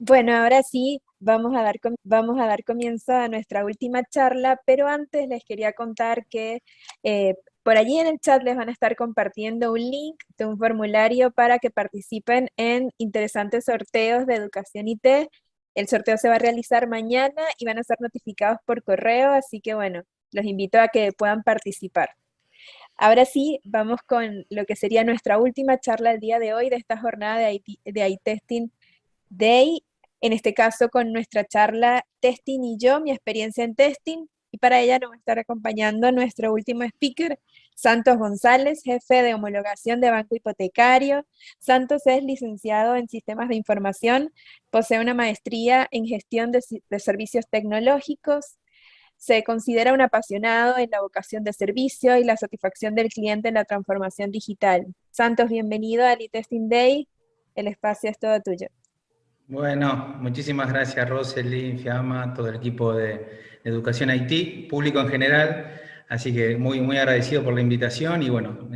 Bueno, ahora sí, vamos a dar comienzo a nuestra última charla, pero antes les quería contar que por allí en el chat les van a estar compartiendo un link de un formulario para que participen en interesantes sorteos de educación IT. El sorteo se va a realizar mañana y van a ser notificados por correo, así que bueno, los invito a que puedan participar. Ahora sí, vamos con lo que sería nuestra última charla del día de hoy de esta jornada de iTesting Day, en este caso con nuestra charla Testing y yo, mi experiencia en testing, y para ella nos va a estar acompañando nuestro último speaker, Santos González, jefe de homologación de Banco Hipotecario. Santos es licenciado en Sistemas de Información, posee una maestría en Gestión de Servicios Tecnológicos, se considera un apasionado en la vocación de servicio y la satisfacción del cliente en la transformación digital. Santos, bienvenido al eTesting Day, el espacio es todo tuyo. Bueno, muchísimas gracias Rosely, Fiamma, todo el equipo de Educación IT, público en general, así que muy agradecido por la invitación y bueno,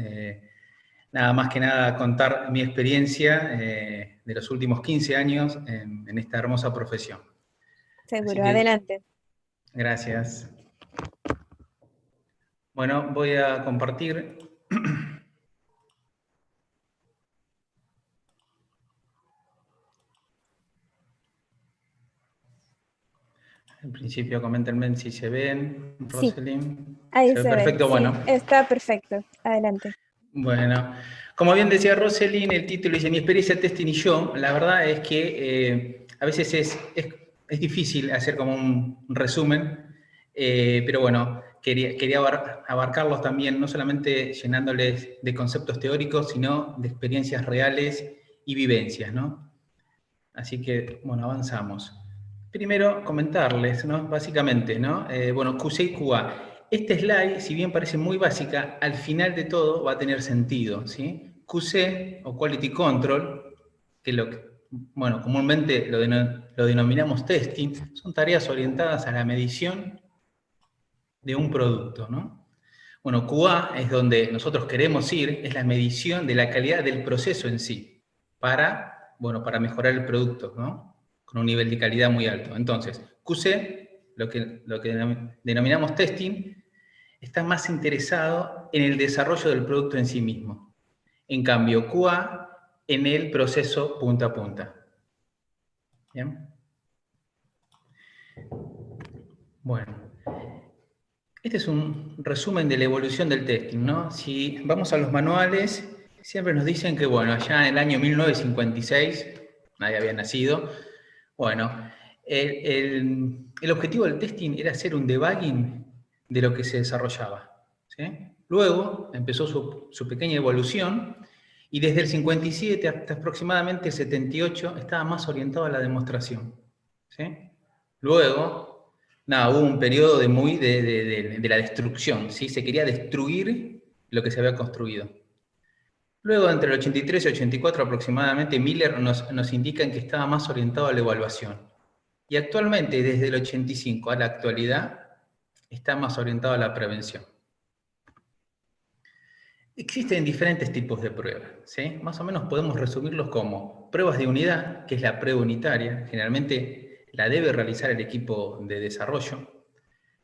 nada más que nada contar mi experiencia de los últimos 15 años en esta hermosa profesión. Así Seguro, que, adelante. gracias. Bueno, voy a compartir. En principio, coméntenme si se ven, Sí, Roselyn. ahí ¿Se ve se ve. perfecto? Sí, Bueno. está perfecto. Adelante. Bueno, como bien decía Roselyn, el título dice mi experiencia testing y yo. La verdad es que a veces es difícil hacer como un resumen, pero bueno, quería abarcarlos también, no solamente llenándoles de conceptos teóricos, sino de experiencias reales y vivencias, ¿no? Así que, bueno, avanzamos. Primero, comentarles, ¿no? Básicamente, ¿no? Bueno, QC y QA. Este slide, si bien parece muy básica, al final de todo va a tener sentido, ¿sí? QC, o Quality Control, que bueno, comúnmente lo denominamos testing, son tareas orientadas a la medición de un producto, ¿no? Bueno, QA es donde nosotros queremos ir, es la medición de la calidad del proceso en sí, para mejorar el producto, ¿no? Con un nivel de calidad muy alto. Entonces, QC, lo que denominamos testing, está más interesado en el desarrollo del producto en sí mismo. En cambio, QA, en el proceso punta a punta. ¿Bien? Bueno, este es un resumen de la evolución del testing, ¿no? Si vamos a los manuales, siempre nos dicen que, bueno, allá en el año 1956, nadie había nacido, bueno, el objetivo del testing era hacer un debugging de lo que se desarrollaba, ¿sí? Luego empezó su pequeña evolución y desde el 57 hasta aproximadamente el 78 estaba más orientado a la demostración, ¿sí? Luego hubo un periodo de la destrucción, ¿sí? Se quería destruir lo que se había construido. Luego, entre el 83 y 84 aproximadamente, Miller nos indica que estaba más orientado a la evaluación. Y actualmente, desde el 85 a la actualidad, está más orientado a la prevención. Existen diferentes tipos de pruebas, ¿sí? Más o menos podemos resumirlos como pruebas de unidad, que es la prueba unitaria, generalmente la debe realizar el equipo de desarrollo.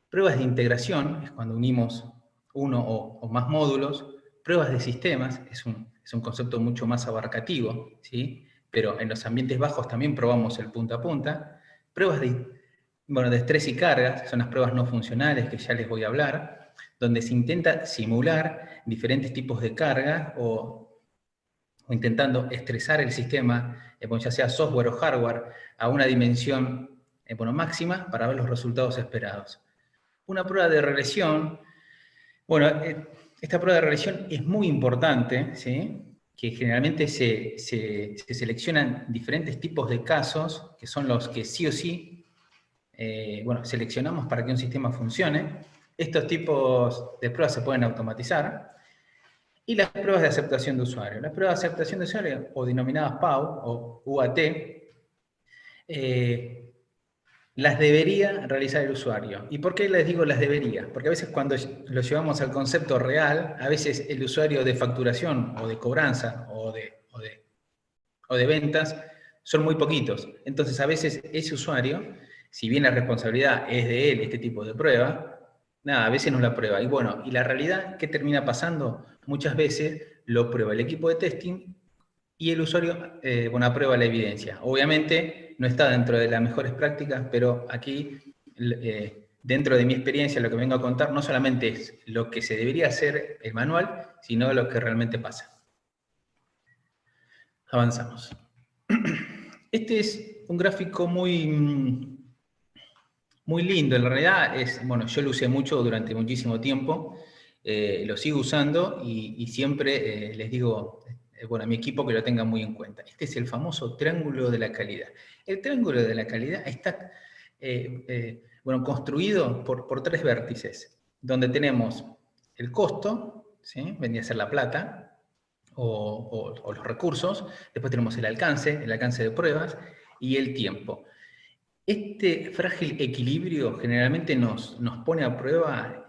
Pruebas de integración, es cuando unimos uno o más módulos. Pruebas de sistemas, es un concepto mucho más abarcativo, ¿sí? Pero en los ambientes bajos también probamos el punta a punta. Pruebas de estrés y cargas, son las pruebas no funcionales que ya les voy a hablar, donde se intenta simular diferentes tipos de carga o intentando estresar el sistema, ya sea software o hardware, a una dimensión máxima para ver los resultados esperados. Una prueba de regresión, bueno, esta prueba de regresión es muy importante, ¿sí? Que generalmente se seleccionan diferentes tipos de casos, que son los que sí o sí, seleccionamos para que un sistema funcione. Estos tipos de pruebas se pueden automatizar. Y las pruebas de aceptación de usuario. Las pruebas de aceptación de usuario, o denominadas PAU, o UAT, las debería realizar el usuario. ¿Y por qué les digo las debería? Porque a veces cuando lo llevamos al concepto real, a veces el usuario de facturación o de cobranza o de ventas son muy poquitos. Entonces, a veces ese usuario, si bien la responsabilidad es de él, este tipo de prueba, nada, a veces no la prueba. Y bueno, y la realidad, ¿qué termina pasando? Muchas veces lo prueba el equipo de testing y el usuario, bueno, aprueba la evidencia. Obviamente no está dentro de las mejores prácticas, pero aquí, dentro de mi experiencia, lo que vengo a contar no solamente es lo que se debería hacer el manual, sino lo que realmente pasa. Avanzamos. Este es un gráfico muy lindo. En realidad, bueno, yo lo usé mucho durante muchísimo tiempo, lo sigo usando y siempre les digo, bueno, a mi equipo que lo tenga muy en cuenta. Este es el famoso triángulo de la calidad. El triángulo de la calidad está bueno, construido por 3 vértices, donde tenemos el costo, ¿sí? Vendría a ser la plata, o los recursos, después tenemos el alcance de pruebas, y el tiempo. Este frágil equilibrio generalmente nos pone a prueba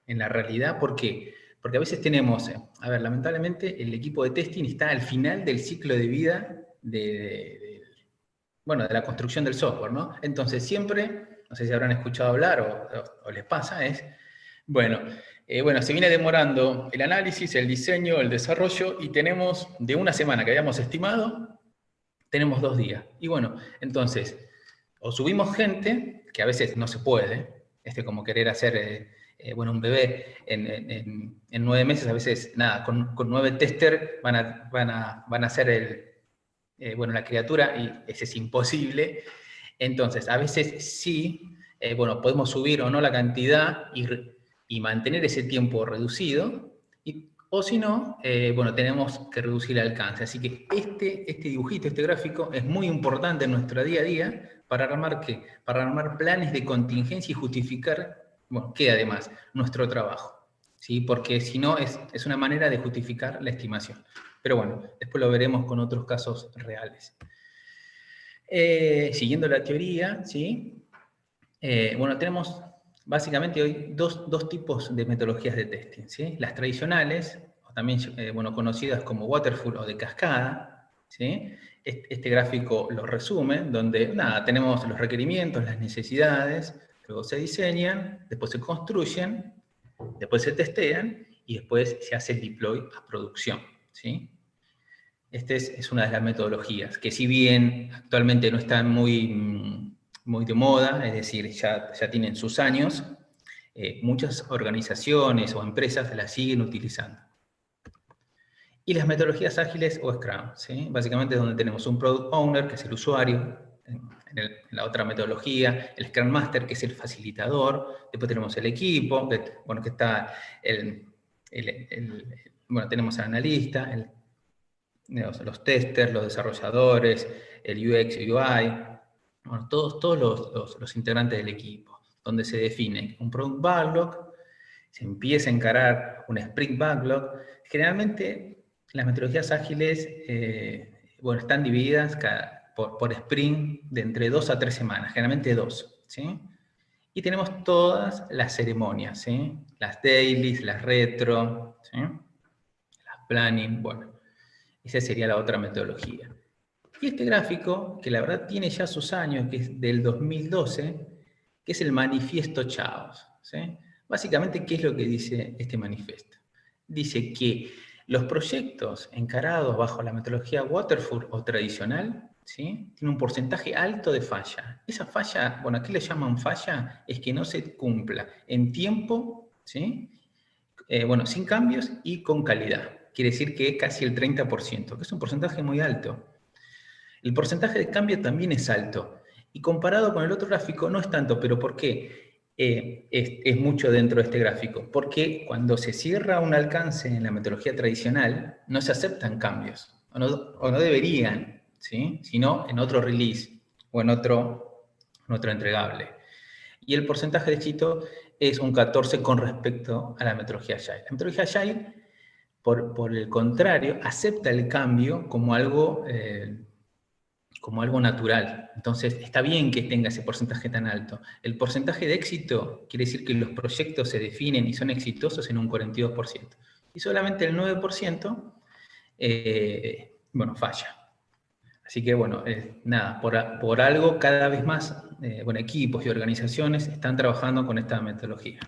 en la realidad. ¿Por qué? Porque a veces tenemos, a ver, lamentablemente el equipo de testing está al final del ciclo de vida bueno, de la construcción del software, ¿no? Entonces siempre, no sé si habrán escuchado hablar o les pasa, bueno, se viene demorando el análisis, el diseño, el desarrollo, y tenemos de una semana que habíamos estimado, tenemos 2 días. Y bueno, entonces, o subimos gente, que a veces no se puede, como querer hacer, bueno, un bebé en 9 meses, a veces, nada, con 9 testers van a hacer bueno, la criatura, y ese es imposible. Entonces, a veces sí, bueno, podemos subir o no la cantidad y mantener ese tiempo reducido, o si no, bueno, tenemos que reducir el alcance. Así que este dibujito, este gráfico, es muy importante en nuestro día a día para armar ¿qué? Para armar planes de contingencia y justificar, bueno, ¿qué además? Nuestro trabajo, ¿sí? Porque si no, es una manera de justificar la estimación. Pero bueno, después lo veremos con otros casos reales. Siguiendo la teoría, ¿sí? Bueno, tenemos básicamente hoy dos tipos de metodologías de testing, ¿sí? Las tradicionales, o también bueno, conocidas como waterfall o de cascada, ¿sí? Este gráfico lo resume, donde nada, tenemos los requerimientos, las necesidades, luego se diseñan, después se construyen, después se testean y después se hace el deploy a producción, ¿sí? Esta es una de las metodologías, que si bien actualmente no están muy de moda, es decir, ya tienen sus años, muchas organizaciones o empresas las siguen utilizando. Y las metodologías ágiles o Scrum, ¿sí? Básicamente es donde tenemos un Product Owner, que es el usuario, en la otra metodología, el Scrum Master, que es el facilitador, después tenemos el equipo, bueno, que está bueno, tenemos al analista, los testers, los desarrolladores, el UX, UI, bueno, todos los integrantes del equipo, donde se define un Product Backlog, se empieza a encarar un Sprint Backlog. Generalmente las metodologías ágiles bueno, están divididas por sprint de entre 2 a 3 semanas, generalmente 2, ¿sí? Y tenemos todas las ceremonias, ¿sí? Las dailies, las retro, ¿sí? Las planning, bueno. Esa sería la otra metodología. Y este gráfico, que la verdad tiene ya sus años, que es del 2012, que es el manifiesto Chaos, ¿sí? Básicamente, ¿qué es lo que dice este manifiesto? Dice que los proyectos encarados bajo la metodología Waterfall o tradicional, ¿sí? Tienen un porcentaje alto de falla. Esa falla, bueno, ¿qué le llaman falla? Es que no se cumpla en tiempo, ¿sí? Bueno, sin cambios y con calidad. Quiere decir que casi el 30%, que es un porcentaje muy alto. El porcentaje de cambio también es alto. Y comparado con el otro gráfico no es tanto, pero ¿por qué? Es mucho dentro de este gráfico. Porque cuando se cierra un alcance en la metodología tradicional, no se aceptan cambios, o no deberían, ¿sí? Sino en otro release o en otro entregable. Y el porcentaje de éxito es un 14 con respecto a la metodología Agile. La metodología Agile, por el contrario, acepta el cambio como algo natural. Entonces, está bien que tenga ese porcentaje tan alto. El porcentaje de éxito quiere decir que los proyectos se definen y son exitosos en un 42%. Y solamente el 9%, bueno, falla. Así que bueno, nada, por algo cada vez más equipos y organizaciones están trabajando con esta metodología.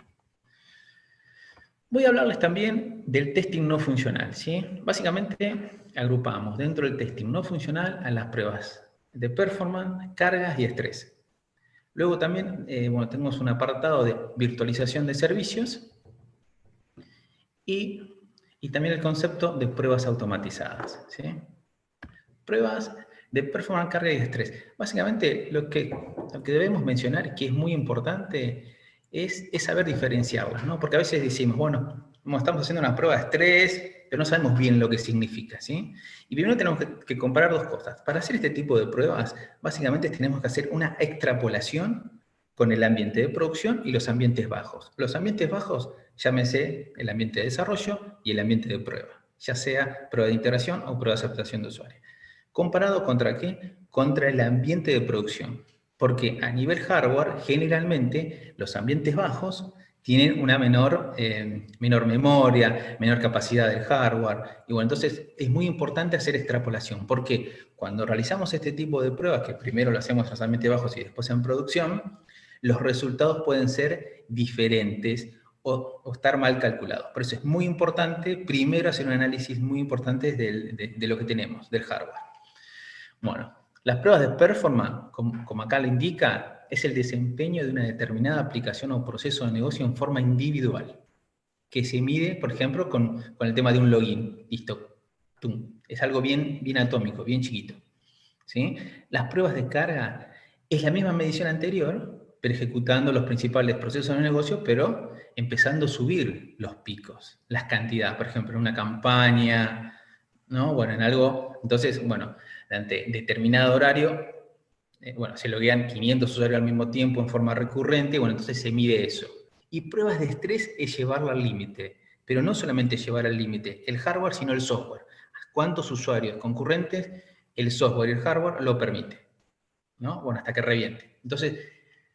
Voy a hablarles también del testing no funcional, ¿sí? Básicamente agrupamos dentro del testing no funcional a las pruebas de performance, cargas y estrés. Luego también tenemos un apartado de virtualización de servicios y también el concepto de pruebas automatizadas, ¿sí? Pruebas de performance, carga y estrés. Básicamente lo que debemos mencionar, que es muy importante, es saber diferenciarlas, ¿no? Porque a veces decimos, bueno, estamos haciendo una prueba de estrés, pero no sabemos bien lo que significa, ¿sí? Y primero tenemos que comparar dos cosas. Para hacer este tipo de pruebas, básicamente tenemos que hacer una extrapolación con el ambiente de producción y los ambientes bajos. Los ambientes bajos, llámese el ambiente de desarrollo y el ambiente de prueba, ya sea prueba de integración o prueba de aceptación de usuario. ¿Comparado contra qué? Contra el ambiente de producción. Porque a nivel hardware, generalmente, los ambientes bajos tienen una menor memoria, menor capacidad del hardware. Y bueno, entonces es muy importante hacer extrapolación. Porque cuando realizamos este tipo de pruebas, que primero lo hacemos en los ambientes bajos y después en producción, los resultados pueden ser diferentes o estar mal calculados. Por eso es muy importante primero hacer un análisis muy importante de lo que tenemos, del hardware. Bueno, las pruebas de performance, como acá lo indica, es el desempeño de una determinada aplicación o proceso de negocio en forma individual, que se mide, por ejemplo, con el tema de un login. Listo. ¡Tum! Es algo bien atómico, bien chiquito, ¿sí? Las pruebas de carga es la misma medición anterior, pero ejecutando los principales procesos de negocio, pero empezando a subir los picos, las cantidades, por ejemplo, en una campaña, ¿no? Bueno, en algo, entonces, bueno, durante determinado horario, se loguean 500 usuarios al mismo tiempo en forma recurrente, bueno, entonces se mide eso. Y pruebas de estrés es llevarlo al límite, pero no solamente llevar al límite el hardware, sino el software. ¿Cuántos usuarios concurrentes el software y el hardware lo permite? ¿No? Bueno, hasta que reviente. Entonces,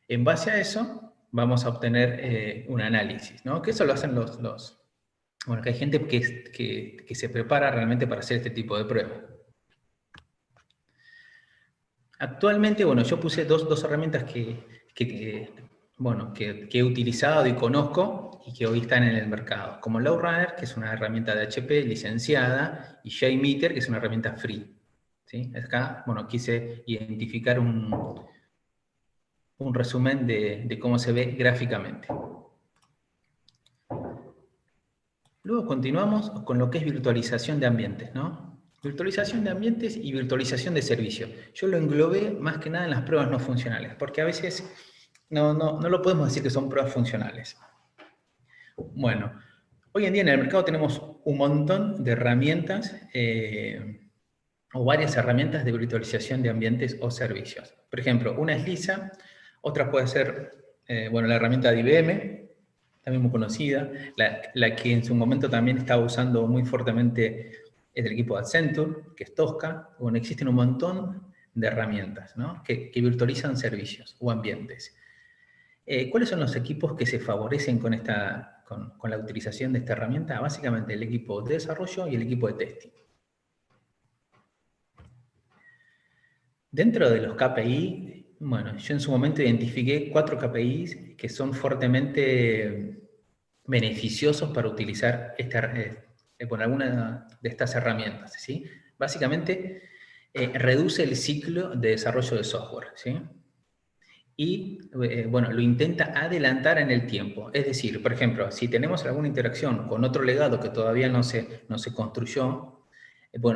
en base a eso, vamos a obtener un análisis, ¿no? Que eso lo hacen bueno, que hay gente que se prepara realmente para hacer este tipo de pruebas. Actualmente, bueno, yo puse dos herramientas que he utilizado y conozco y que hoy están en el mercado, como LowRunner, que es una herramienta de HP licenciada, y JMeter, que es una herramienta free. ¿Sí? Acá, bueno, quise identificar un resumen de cómo se ve gráficamente. Luego continuamos con lo que es virtualización de ambientes, ¿no? Virtualización de ambientes y virtualización de servicios. Yo lo englobé más que nada en las pruebas no funcionales, porque a veces no lo podemos decir que son pruebas funcionales. Bueno, hoy en día en el mercado tenemos un montón de herramientas o varias herramientas de virtualización de ambientes o servicios. Por ejemplo, una es Lisa, otra puede ser la herramienta de IBM, también muy conocida, la que en su momento también estaba usando muy fuertemente el equipo de Accenture, que es Tosca. Bueno, existen un montón de herramientas, ¿no? que virtualizan servicios o ambientes. ¿Cuáles son los equipos que se favorecen con la utilización de esta herramienta? Básicamente el equipo de desarrollo y el equipo de testing. Dentro de los KPI, bueno, yo en su momento identifiqué 4 KPIs que son fuertemente beneficiosos para utilizar alguna de estas herramientas, ¿sí? Básicamente, reduce el ciclo de desarrollo de software, ¿sí? Y, lo intenta adelantar en el tiempo. Es decir, por ejemplo, si tenemos alguna interacción con otro legado que todavía no se construyó,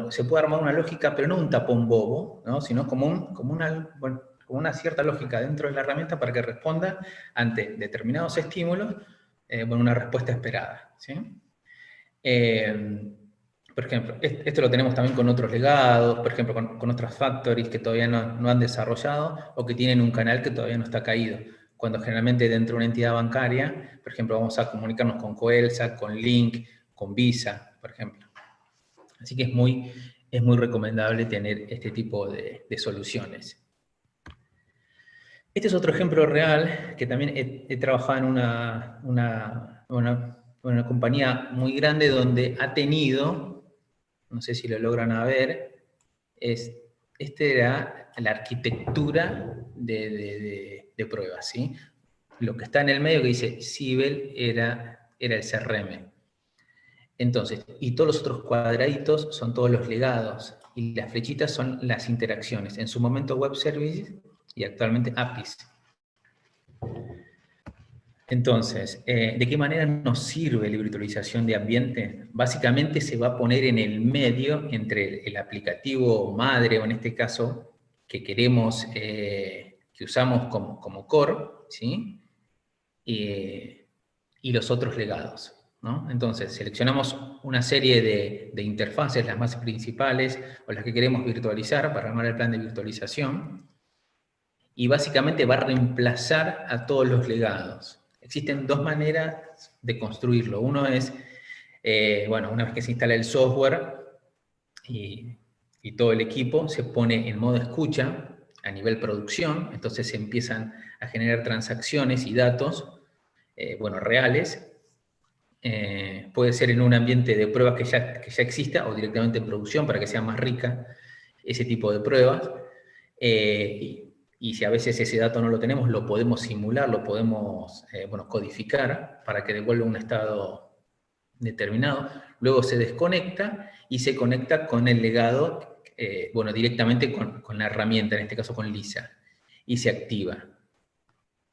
se puede armar una lógica, pero no un tapón bobo, ¿no? Sino como una cierta lógica dentro de la herramienta para que responda ante determinados estímulos, una respuesta esperada, ¿sí? Por ejemplo, esto lo tenemos también con otros legados, por ejemplo, con otras factories que todavía no han desarrollado o que tienen un canal que todavía no está caído. Cuando generalmente dentro de una entidad bancaria, por ejemplo, vamos a comunicarnos con Coelsa, con Link, con Visa, por ejemplo. Así que es muy recomendable tener este tipo de soluciones. Este es otro ejemplo real que también he trabajado en una compañía muy grande donde ha tenido, no sé si lo logran ver, es esta era la arquitectura de pruebas, ¿sí? Lo que está en el medio que dice Sibel era el CRM. Entonces, y todos los otros cuadraditos son todos los legados, y las flechitas son las interacciones. En su momento web services y actualmente APIs. Entonces, ¿de qué manera nos sirve la virtualización de ambiente? Básicamente se va a poner en el medio entre el aplicativo madre, o en este caso, que queremos, que usamos como core, ¿sí? Y los otros legados, ¿no? Entonces, seleccionamos una serie de interfaces, las más principales, o las que queremos virtualizar para armar el plan de virtualización, y básicamente va a reemplazar a todos los legados. Existen dos maneras de construirlo. Uno es, bueno, una vez que se instala el software y todo el equipo, se pone en modo escucha a nivel producción, entonces se empiezan a generar transacciones y datos, bueno, reales. Puede ser en un ambiente de pruebas que ya exista o directamente en producción para que sea más rica ese tipo de pruebas. Y si a veces ese dato no lo tenemos, lo podemos simular, lo podemos bueno, codificar para que devuelva un estado determinado. Luego se desconecta y se conecta con el legado, bueno, directamente con la herramienta, en este caso con Lisa, y se activa.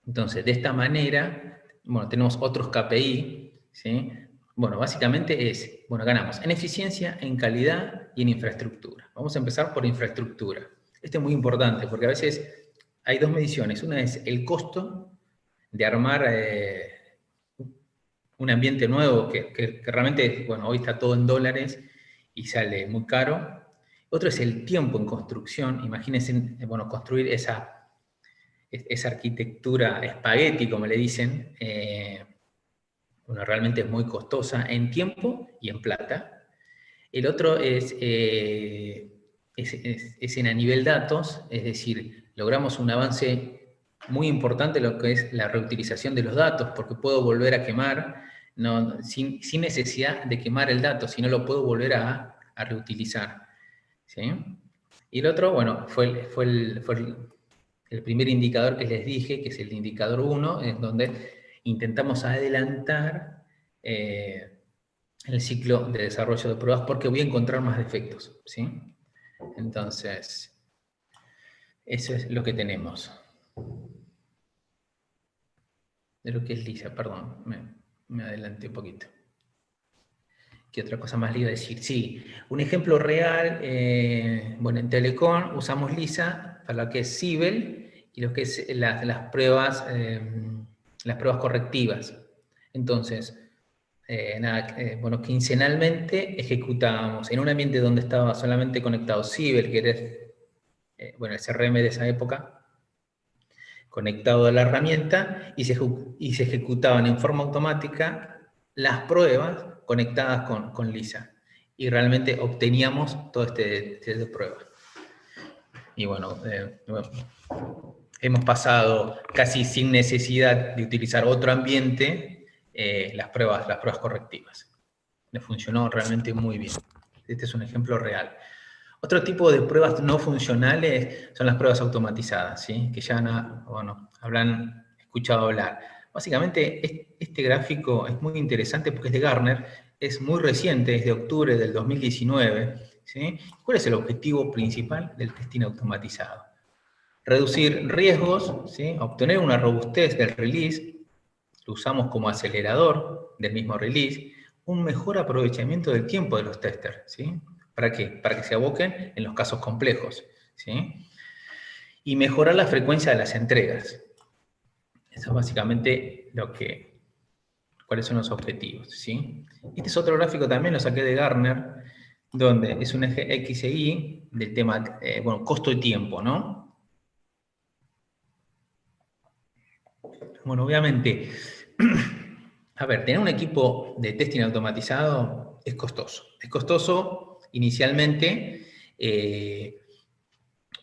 Entonces, de esta manera, bueno, tenemos otros KPI, ¿sí? Bueno, básicamente es, bueno, ganamos en eficiencia, en calidad y en infraestructura. Vamos a empezar por infraestructura. Esto es muy importante porque a veces hay dos mediciones. Una es el costo de armar un ambiente nuevo que realmente, bueno, hoy está todo en dólares y sale muy caro. Otro es el tiempo en construcción. Imagínense, bueno, construir esa arquitectura espagueti, como le dicen, bueno, realmente es muy costosa en tiempo y en plata. El otro es en a nivel datos, es decir, logramos un avance muy importante en lo que es la reutilización de los datos, porque puedo volver a quemar, sin necesidad de quemar el dato, sino lo puedo volver a reutilizar. ¿Sí? Y el otro, bueno, fue el primer indicador que les dije, que es el indicador 1, es donde intentamos adelantar el ciclo de desarrollo de pruebas porque voy a encontrar más defectos, ¿sí? Entonces, eso es lo que tenemos. De lo que es Lisa, perdón, me adelanté un poquito. ¿Qué otra cosa más le iba a decir? Sí, un ejemplo real, bueno, en Telecom usamos Lisa para lo que es Sibel y lo que es las pruebas correctivas. Entonces, bueno, quincenalmente ejecutábamos en un ambiente donde estaba solamente conectado Sibel, que era bueno, el CRM de esa época, conectado a la herramienta, y se ejecutaban en forma automática las pruebas conectadas con Lisa. Y realmente obteníamos todo este de pruebas. Y bueno, hemos pasado casi sin necesidad de utilizar otro ambiente las pruebas correctivas. Le funcionó realmente muy bien. Este es un ejemplo real. Otro tipo de pruebas no funcionales son las pruebas automatizadas, ¿sí? Que ya bueno, habrán escuchado hablar. Básicamente, este gráfico es muy interesante porque es de Gartner, es muy reciente, es de octubre del 2019. ¿Sí? ¿Cuál es el objetivo principal del testing automatizado? Reducir riesgos, ¿sí? Obtener una robustez del release, lo usamos como acelerador del mismo release, un mejor aprovechamiento del tiempo de los testers, ¿sí? ¿Para qué? Para que se aboquen en los casos complejos, ¿sí? Y mejorar la frecuencia de las entregas. Eso es básicamente cuáles son los objetivos, ¿sí? Este es otro gráfico también, lo saqué de Gartner, donde es un eje X e Y del tema, bueno, costo y tiempo, ¿no? Bueno, obviamente, a ver, tener un equipo de testing automatizado es costoso. Es costoso inicialmente,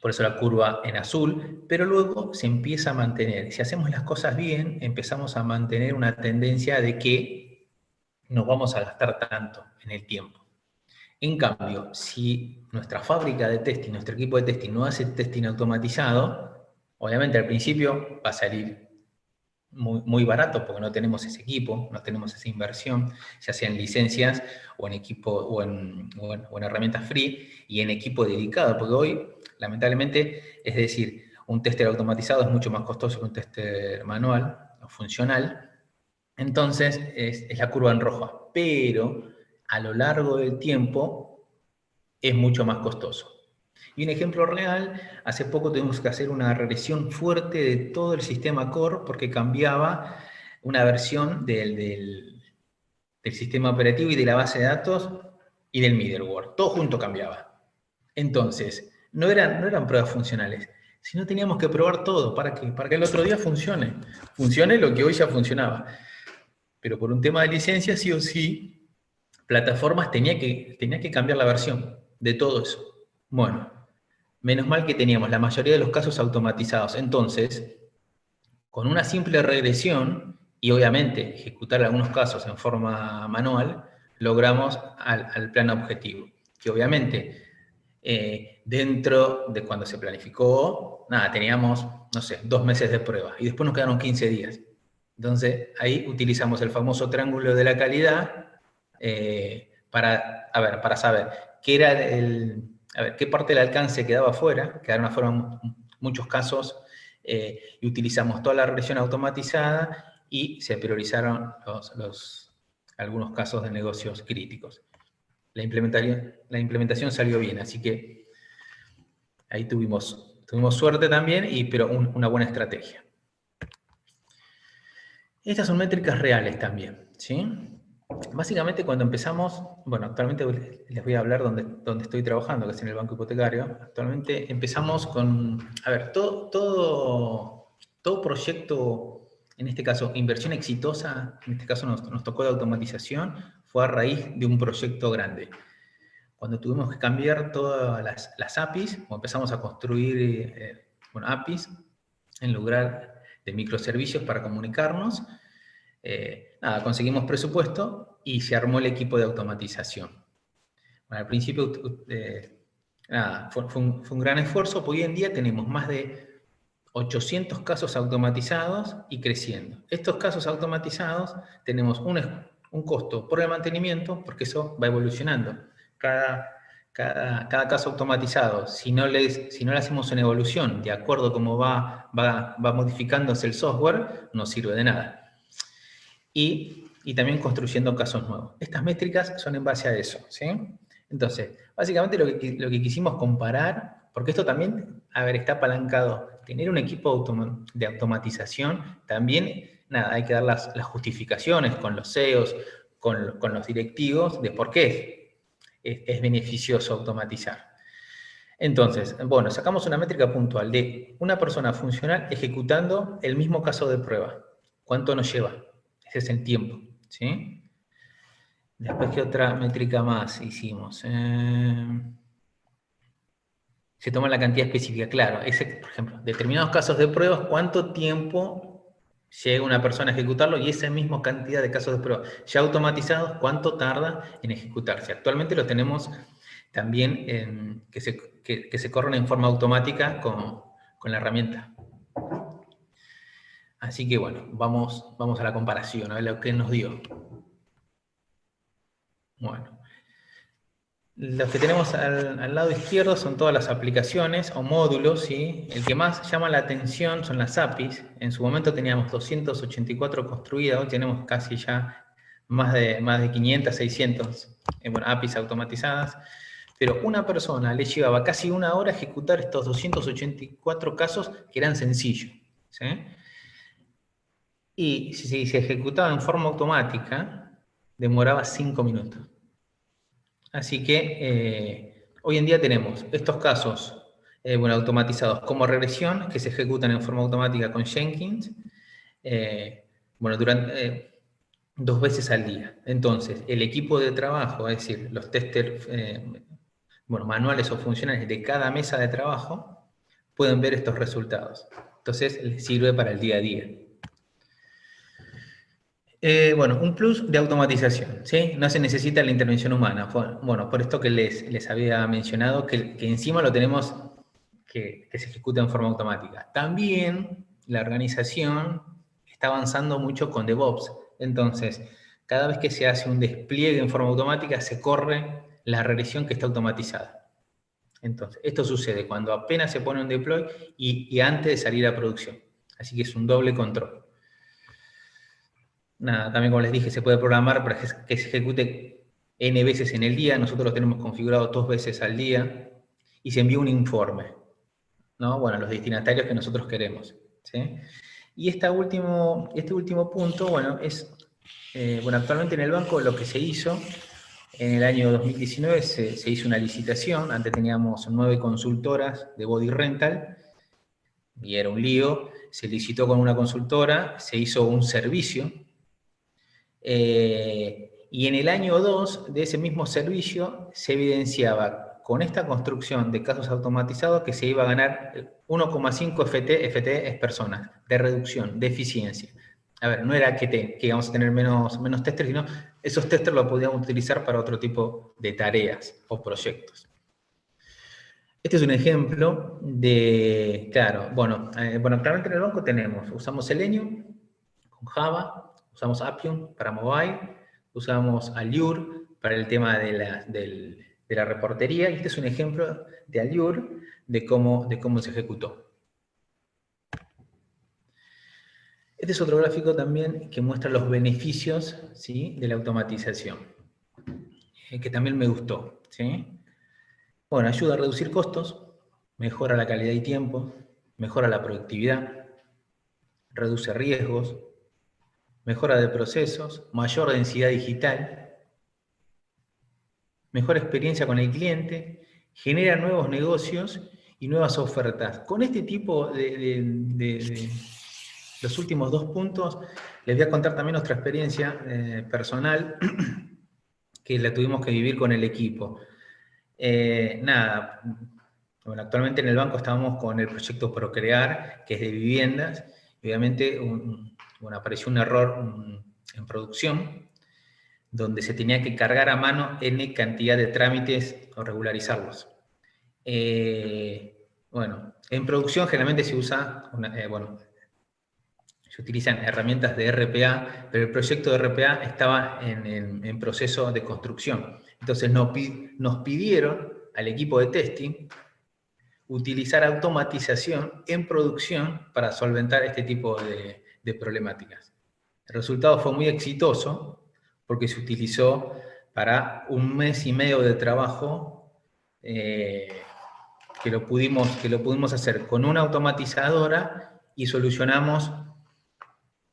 por eso la curva en azul, pero luego se empieza a mantener. Si hacemos las cosas bien, empezamos a mantener una tendencia de que nos vamos a gastar tanto en el tiempo. En cambio, si nuestra fábrica de testing, nuestro equipo de testing no hace testing automatizado, obviamente al principio va a salir muy barato porque no tenemos ese equipo, no tenemos esa inversión, ya sea en licencias o en equipo o en herramientas free y en equipo dedicado, porque hoy, lamentablemente, es decir, un tester automatizado es mucho más costoso que un tester manual o funcional, entonces es la curva en roja, pero a lo largo del tiempo es mucho más costoso. Y un ejemplo real, hace poco tuvimos que hacer una regresión fuerte de todo el sistema core porque cambiaba una versión del sistema operativo y de la base de datos y del middleware. Todo junto cambiaba. Entonces, no eran pruebas funcionales, sino teníamos que probar todo para que el otro día funcione. Funcione lo que hoy ya funcionaba. Pero por un tema de licencia, sí o sí, plataformas tenía que cambiar la versión de todo eso. Bueno, menos mal que teníamos la mayoría de los casos automatizados. Entonces, con una simple regresión y obviamente ejecutar algunos casos en forma manual, logramos al plan objetivo. Que obviamente, dentro de cuando se planificó, nada, teníamos, no sé, 2 meses de prueba y después nos quedaron 15 días. Entonces, ahí utilizamos el famoso triángulo de la calidad para saber qué era qué parte del alcance quedaba fuera, quedaron afuera muchos casos, y utilizamos toda la regresión automatizada y se priorizaron algunos casos de negocios críticos. La implementación salió bien, así que ahí tuvimos suerte también, pero una buena estrategia. Estas son métricas reales también, ¿sí? Básicamente cuando empezamos, bueno, actualmente les voy a hablar donde estoy trabajando, que es en el banco hipotecario. Actualmente empezamos con, a ver, todo proyecto, en este caso, inversión exitosa, en este caso nos tocó de automatización, fue a raíz de un proyecto grande. Cuando tuvimos que cambiar todas las APIs, o empezamos a construir APIs en lugar de microservicios para comunicarnos, nada, conseguimos presupuesto y se armó el equipo de automatización. Bueno, al principio, nada, fue un gran esfuerzo, porque hoy en día tenemos más de 800 casos automatizados y creciendo. Estos casos automatizados tenemos un costo por el mantenimiento, porque eso va evolucionando. Cada caso automatizado, si no le hacemos una evolución de acuerdo a cómo va modificándose el software, no sirve de nada. Y también construyendo casos nuevos. Estas métricas son en base a eso, ¿sí? Entonces, básicamente lo que quisimos comparar, porque esto también, a ver, está apalancado. Tener un equipo de automatización, también, nada, hay que dar las justificaciones con los CEOs, con los directivos, de por qué es beneficioso automatizar. Entonces, bueno, sacamos una métrica puntual de una persona funcional ejecutando el mismo caso de prueba. ¿Cuánto nos lleva? Ese es el tiempo, ¿sí? Después, ¿qué otra métrica más hicimos? Se toma la cantidad específica, claro. Por ejemplo, determinados casos de pruebas, ¿cuánto tiempo llega una persona a ejecutarlo? Y esa misma cantidad de casos de pruebas ya automatizados, ¿cuánto tarda en ejecutarse? Actualmente lo tenemos también que se corren en forma automática con la herramienta. Así que bueno, vamos a la comparación, a ver lo que nos dio. Bueno, los que tenemos al lado izquierdo son todas las aplicaciones o módulos, ¿sí? El que más llama la atención son las APIs. En su momento teníamos 284 construidas, hoy tenemos casi ya más de 500, 600 APIs automatizadas. Pero una persona le llevaba casi 1 hora ejecutar estos 284 casos que eran sencillos, ¿sí? Y si se ejecutaba en forma automática, demoraba 5 minutos. Así que hoy en día tenemos estos casos automatizados como regresión, que se ejecutan en forma automática con Jenkins, durante 2 veces al día. Entonces, el equipo de trabajo, es decir, los testers manuales o funcionales de cada mesa de trabajo, pueden ver estos resultados. Entonces, les sirve para el día a día. Bueno, un plus de automatización, ¿sí? No se necesita la intervención humana. Bueno, por esto que les había mencionado, que encima lo tenemos que se ejecuta en forma automática. También la organización está avanzando mucho con DevOps. Entonces, cada vez que se hace un despliegue en forma automática, se corre la regresión que está automatizada. Entonces, esto sucede cuando apenas se pone un deploy y antes de salir a producción. Así que es un doble control. Nada, también como les dije, se puede programar para que se ejecute N veces en el día. Nosotros lo tenemos configurado 2 veces al día y se envía un informe, ¿no? Bueno, los destinatarios que nosotros queremos, ¿sí? Y este último punto, bueno, es, bueno, actualmente en el banco lo que se hizo, en el año 2019 se hizo una licitación, antes teníamos 9 consultoras de body rental, y era un lío, se licitó con una consultora, se hizo un servicio, y en el año 2 de ese mismo servicio se evidenciaba con esta construcción de casos automatizados que se iba a ganar 1,5 FT es personas, de reducción, de eficiencia. A ver, no era que íbamos a tener menos testers, sino esos testers los podíamos utilizar para otro tipo de tareas o proyectos. Este es un ejemplo de, claro, bueno, claramente en el banco usamos Selenium con Java, usamos Appium para mobile, usamos Allure para el tema de la reportería, y este es un ejemplo de Allure de cómo se ejecutó. Este es otro gráfico también que muestra los beneficios, ¿sí?, de la automatización, que también me gustó, ¿sí? Bueno, ayuda a reducir costos, mejora la calidad y tiempo, mejora la productividad, reduce riesgos, mejora de procesos, mayor densidad digital, mejor experiencia con el cliente, genera nuevos negocios y nuevas ofertas. Con este tipo de los últimos 2 puntos, les voy a contar también nuestra experiencia personal que la tuvimos que vivir con el equipo. Nada, bueno, actualmente en el banco estamos con el proyecto Procrear, que es de viviendas, y obviamente bueno, apareció un error en producción, donde se tenía que cargar a mano N cantidad de trámites o regularizarlos. Bueno, en producción generalmente se usa, bueno, se utilizan herramientas de RPA, pero el proyecto de RPA estaba en proceso de construcción. Entonces nos pidieron al equipo de testing utilizar automatización en producción para solventar este tipo de problemáticas. El resultado fue muy exitoso porque se utilizó para 1 mes y medio de trabajo que lo pudimos hacer con una automatizadora y solucionamos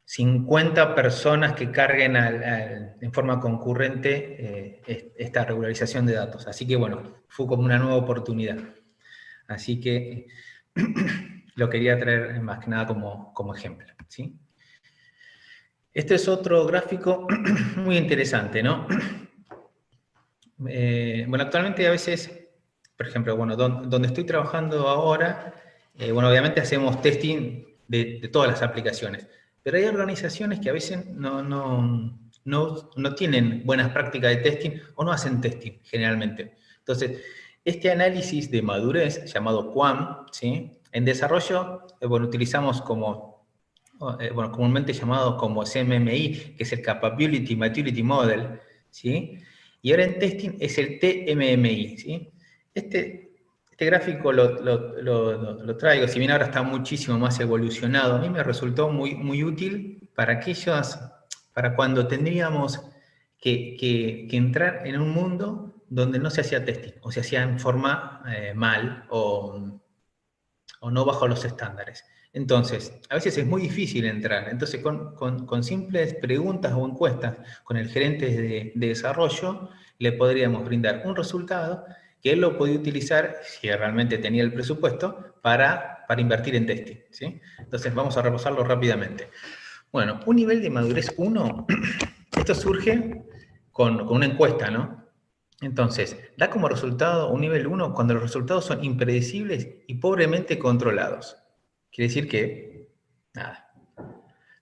50 personas que carguen en forma concurrente esta regularización de datos. Así que bueno, fue como una nueva oportunidad. Así que lo quería traer más que nada como ejemplo, ¿sí? Este es otro gráfico muy interesante, ¿no? Bueno, actualmente a veces, por ejemplo, bueno, donde estoy trabajando ahora, bueno, obviamente hacemos testing de todas las aplicaciones, pero hay organizaciones que a veces no tienen buenas prácticas de testing o no hacen testing generalmente. Entonces, este análisis de madurez, llamado QAM, ¿sí?, en desarrollo, bueno, utilizamos bueno, comúnmente llamado como CMMI, que es el Capability Maturity Model, ¿sí? Y ahora en testing es el TMMI, ¿sí? Este gráfico lo traigo, si bien ahora está muchísimo más evolucionado, a mí me resultó muy útil para para cuando tendríamos que entrar en un mundo donde no se hacía testing, o se hacía en forma mal, o no bajo los estándares. Entonces, a veces es muy difícil entrar. Entonces, con simples preguntas o encuestas con el gerente de desarrollo, le podríamos brindar un resultado que él lo podía utilizar, si realmente tenía el presupuesto, para invertir en testing, ¿sí? Entonces, vamos a repasarlo rápidamente. Bueno, un nivel de madurez 1, esto surge con una encuesta, ¿no? Entonces, da como resultado un nivel 1 cuando los resultados son impredecibles y pobremente controlados. Quiere decir que, nada,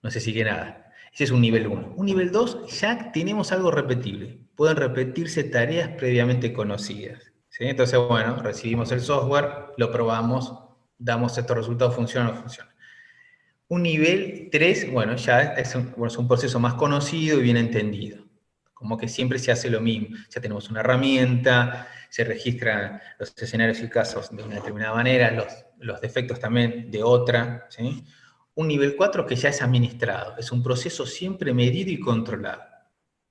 no se sigue nada. Ese es un nivel 1. Un nivel 2, ya tenemos algo repetible. Pueden repetirse tareas previamente conocidas. ¿Sí? Entonces, bueno, recibimos el software, lo probamos, damos estos resultados, funciona o no funciona. Un nivel 3, bueno, ya es un proceso más conocido y bien entendido. Como que siempre se hace lo mismo. Ya tenemos una herramienta, se registran los escenarios y casos de una determinada manera, los defectos también de otra, ¿sí? Un nivel 4 que ya es administrado, es un proceso siempre medido y controlado,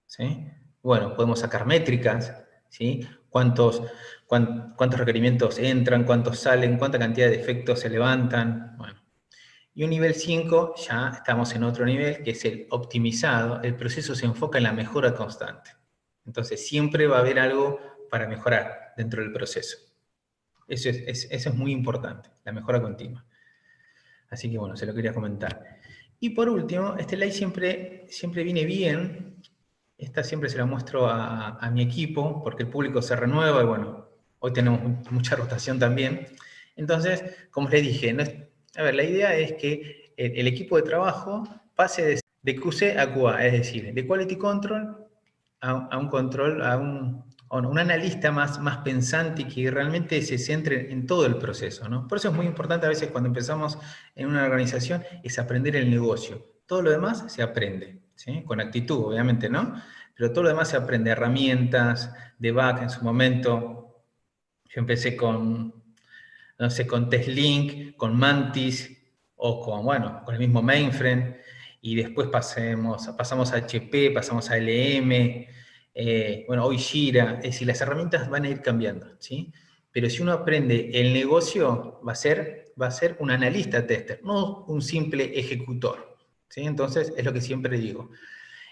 ¿sí? Bueno, podemos sacar métricas, ¿sí? ¿Cuántos requerimientos entran, cuántos salen, cuánta cantidad de defectos se levantan? Bueno. Y un nivel 5, ya estamos en otro nivel, que es el optimizado. El proceso se enfoca en la mejora constante. Entonces, siempre va a haber algo para mejorar dentro del proceso. Eso es muy importante, la mejora continua. Así que bueno, se lo quería comentar. Y por último, este slide siempre viene bien. Esta siempre se la muestro a mi equipo, porque el público se renueva y bueno, hoy tenemos mucha rotación también. Entonces, como les dije, a ver, la idea es que el equipo de trabajo pase de QC a QA, es decir, de Quality Control a un control, a un analista más pensante y que realmente se centre en todo el proceso, ¿no? Por eso es muy importante a veces cuando empezamos en una organización es aprender el negocio. Todo lo demás se aprende, ¿sí? Con actitud, obviamente, ¿no? Pero todo lo demás se aprende, herramientas, debug en su momento. Yo empecé no sé, con TestLink, con Mantis o con el mismo mainframe, y después pasamos a HP, pasamos a LM, bueno, hoy Jira, es decir, las herramientas van a ir cambiando, ¿sí? Pero si uno aprende el negocio, va a ser un analista tester, no un simple ejecutor, ¿sí? Entonces, es lo que siempre digo.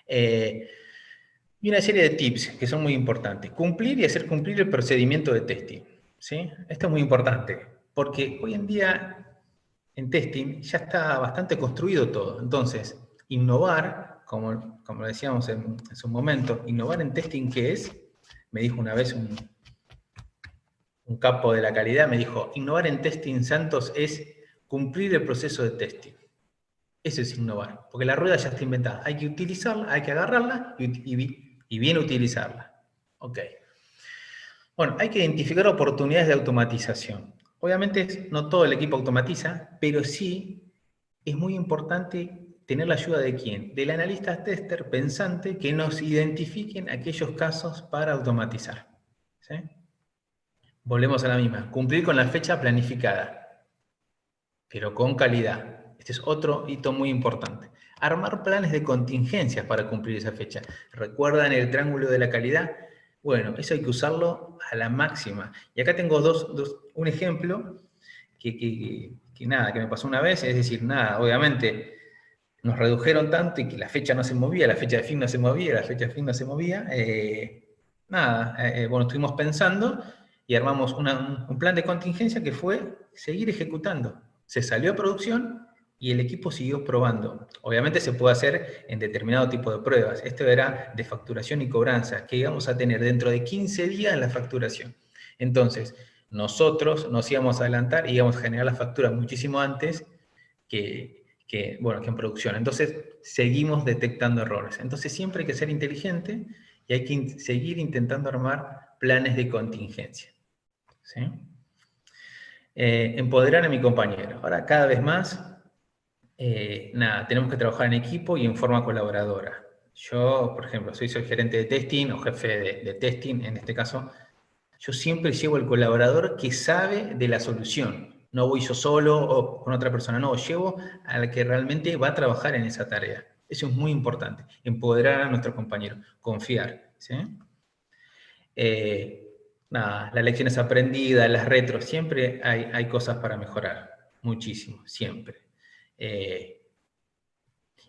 Y una serie de tips que son muy importantes. Cumplir y hacer cumplir el procedimiento de testing, ¿sí? Esto es muy importante, porque hoy en día en testing ya está bastante construido todo. Entonces, innovar, como decíamos en su momento, innovar en testing, ¿qué es? Me dijo una vez un capo de la calidad, me dijo, innovar en testing, Santos, es cumplir el proceso de testing. Eso es innovar, porque la rueda ya está inventada. Hay que utilizarla, hay que agarrarla y bien utilizarla. Ok. Bueno, hay que identificar oportunidades de automatización. Obviamente no todo el equipo automatiza, pero sí es muy importante tener la ayuda de quién? Del analista tester pensante que nos identifiquen aquellos casos para automatizar. ¿Sí? Volvemos a la misma. Cumplir con la fecha planificada, pero con calidad. Este es otro hito muy importante. Armar planes de contingencias para cumplir esa fecha. ¿Recuerdan el triángulo de la calidad? Bueno, eso hay que usarlo a la máxima. Y acá tengo un ejemplo que me pasó una vez, es decir, nada, obviamente nos redujeron tanto y que la fecha no se movía, la fecha de fin no se movía, la fecha de fin no se movía. Bueno, estuvimos pensando y armamos un plan de contingencia que fue seguir ejecutando. Se salió a producción y el equipo siguió probando. Obviamente se puede hacer en determinado tipo de pruebas. Esto era de facturación y cobranza, que íbamos a tener dentro de 15 días la facturación. Entonces, nosotros nos íbamos a adelantar y íbamos a generar la factura muchísimo antes que en producción. Entonces, seguimos detectando errores. Entonces, siempre hay que ser inteligente y hay que seguir intentando armar planes de contingencia. ¿Sí? Empoderar a mi compañero. Ahora, cada vez más, tenemos que trabajar en equipo y en forma colaboradora. Yo, por ejemplo, soy gerente de testing o jefe de testing, en este caso, yo siempre llevo al colaborador que sabe de la solución. No voy yo solo o con otra persona, no, llevo al que realmente va a trabajar en esa tarea. Eso es muy importante, empoderar a nuestro compañero, confiar. ¿Sí? Las lecciones aprendidas, las retros, siempre hay cosas para mejorar, muchísimo, siempre.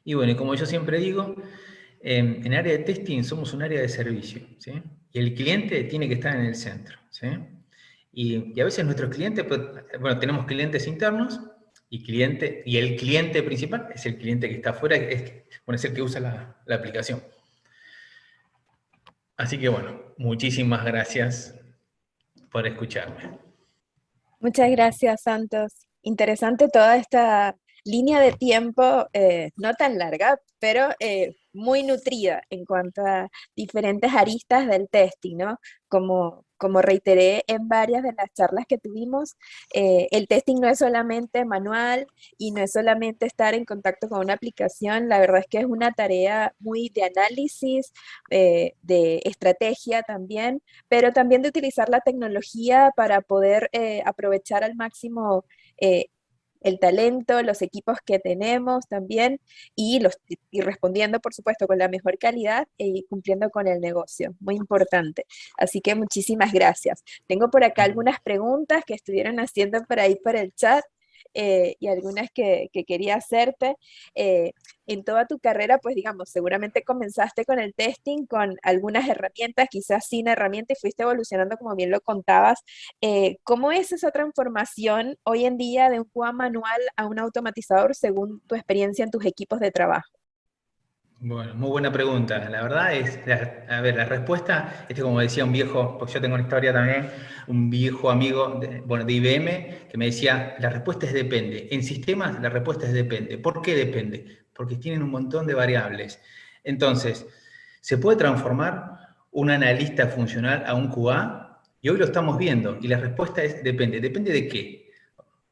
Y bueno, y como yo siempre digo, en área de testing somos un área de servicio, ¿sí? Y el cliente tiene que estar en el centro, ¿sí? Y a veces nuestros clientes, pues, bueno, tenemos clientes internos y el cliente principal es el cliente que está afuera, es el que usa la aplicación. Así que bueno, muchísimas gracias por escucharme. Muchas gracias, Santos. Interesante toda esta línea de tiempo no tan larga, pero muy nutrida en cuanto a diferentes aristas del testing, ¿no? Como reiteré en varias de las charlas que tuvimos, el testing no es solamente manual y no es solamente estar en contacto con una aplicación, la verdad es que es una tarea muy de análisis, de estrategia también, pero también de utilizar la tecnología para poder aprovechar al máximo eh, el talento, los equipos que tenemos también y respondiendo, por supuesto, con la mejor calidad y cumpliendo con el negocio. Muy importante. Así que muchísimas gracias. Tengo por acá algunas preguntas que estuvieron haciendo por ahí por el chat. Y algunas que quería hacerte. Eh, en toda tu carrera, pues digamos, seguramente comenzaste con el testing, con algunas herramientas, quizás sin herramientas, y fuiste evolucionando como bien lo contabas. ¿Cómo es esa transformación hoy en día de un QA manual a un automatizador según tu experiencia en tus equipos de trabajo? Bueno, muy buena pregunta. La verdad es, a ver, la respuesta, como decía un viejo, porque yo tengo una historia también, un viejo amigo de IBM que me decía, la respuesta es depende. En sistemas la respuesta es depende. ¿Por qué depende? Porque tienen un montón de variables. Entonces, ¿se puede transformar un analista funcional a un QA? Y hoy lo estamos viendo. Y la respuesta es depende. ¿Depende de qué?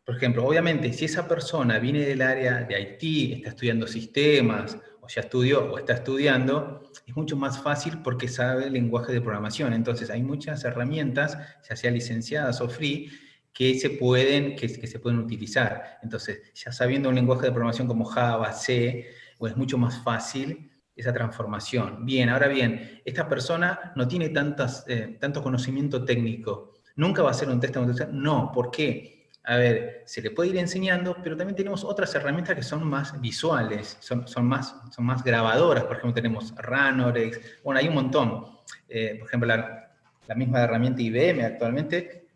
Por ejemplo, obviamente, si esa persona viene del área de IT, está estudiando sistemas, o ya estudió o está estudiando, es mucho más fácil porque sabe el lenguaje de programación. Entonces, hay muchas herramientas, ya sea licenciadas o free, que se pueden utilizar. Entonces, ya sabiendo un lenguaje de programación como Java, C, pues es mucho más fácil esa transformación. Bien, ahora bien, esta persona no tiene tanto conocimiento técnico. ¿Nunca va a hacer un test de automatización? No, ¿por qué? A ver, se le puede ir enseñando, pero también tenemos otras herramientas que son más visuales, son más grabadoras. Por ejemplo, tenemos Ranorex, bueno, hay un montón. Por ejemplo, la misma herramienta IBM actualmente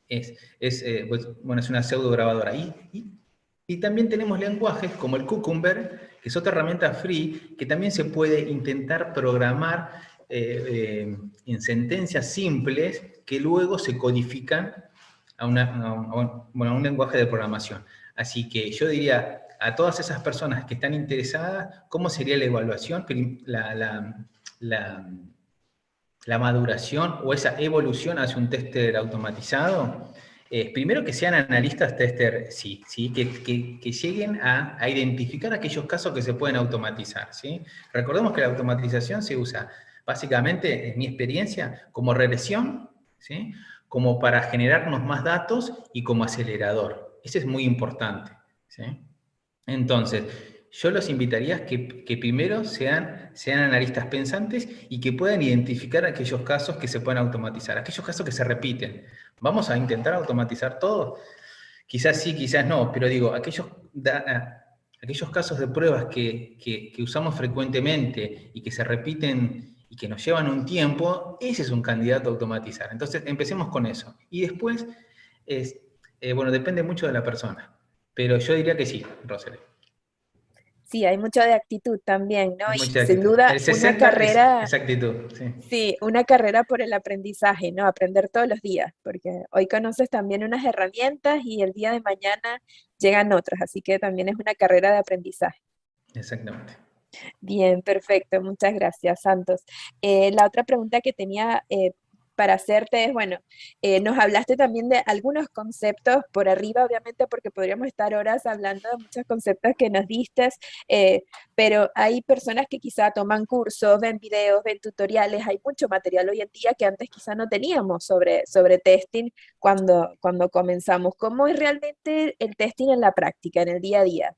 es una pseudo grabadora. Y también tenemos lenguajes como el Cucumber, que es otra herramienta free, que también se puede intentar programar en sentencias simples que luego se codifican a un lenguaje de programación. Así que yo diría a todas esas personas que están interesadas, ¿cómo sería la evaluación? La, la maduración o esa evolución hacia un tester automatizado. Primero que sean analistas tester, sí, que lleguen a identificar aquellos casos que se pueden automatizar. ¿Sí? Recordemos que la automatización se usa básicamente, en mi experiencia, como regresión, ¿sí? Como para generarnos más datos y como acelerador. Eso es muy importante. ¿Sí? Entonces, yo los invitaría a que primero sean analistas pensantes y que puedan identificar aquellos casos que se pueden automatizar, aquellos casos que se repiten. ¿Vamos a intentar automatizar todo? Quizás sí, quizás no, pero digo, aquellos casos de pruebas que usamos frecuentemente y que se repiten y que nos llevan un tiempo, ese es un candidato a automatizar. Entonces, empecemos con eso. Y después, bueno, depende mucho de la persona. Pero yo diría que sí, Rosel. Sí, hay mucho de actitud también, ¿no? Es Y mucha sin actitud. duda El una 60 es carrera, esa actitud, sí. sí, una carrera por el aprendizaje, ¿no? Aprender todos los días, porque hoy conoces también unas herramientas y el día de mañana llegan otras, así que también es una carrera de aprendizaje. Exactamente. Bien, perfecto, muchas gracias, Santos. La otra pregunta que tenía para hacerte es, bueno, nos hablaste también de algunos conceptos por arriba, obviamente, porque podríamos estar horas hablando de muchos conceptos que nos diste, eh, pero hay personas que quizá toman cursos, ven videos, ven tutoriales, hay mucho material hoy en día que antes quizá no teníamos sobre testing cuando comenzamos. ¿Cómo es realmente el testing en la práctica, en el día a día?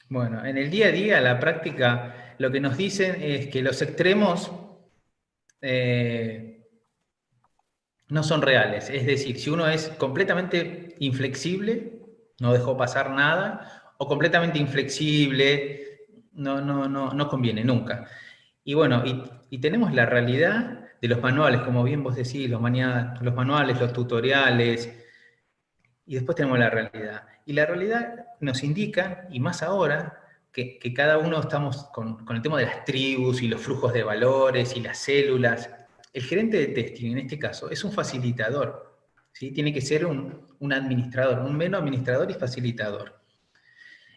Bueno, en el día a día, la práctica, lo que nos dicen es que los extremos eh, no son reales. Es decir, si uno es completamente inflexible, no dejó pasar nada, o completamente inflexible, no conviene nunca. Y bueno, y tenemos la realidad de los manuales, como bien vos decís, los manuales, los tutoriales, y después tenemos la realidad. Y la realidad nos indica, y más ahora, que cada uno estamos con el tema de las tribus y los flujos de valores y las células. El gerente de testing, en este caso, es un facilitador. ¿Sí? Tiene que ser un administrador, un menos administrador y facilitador.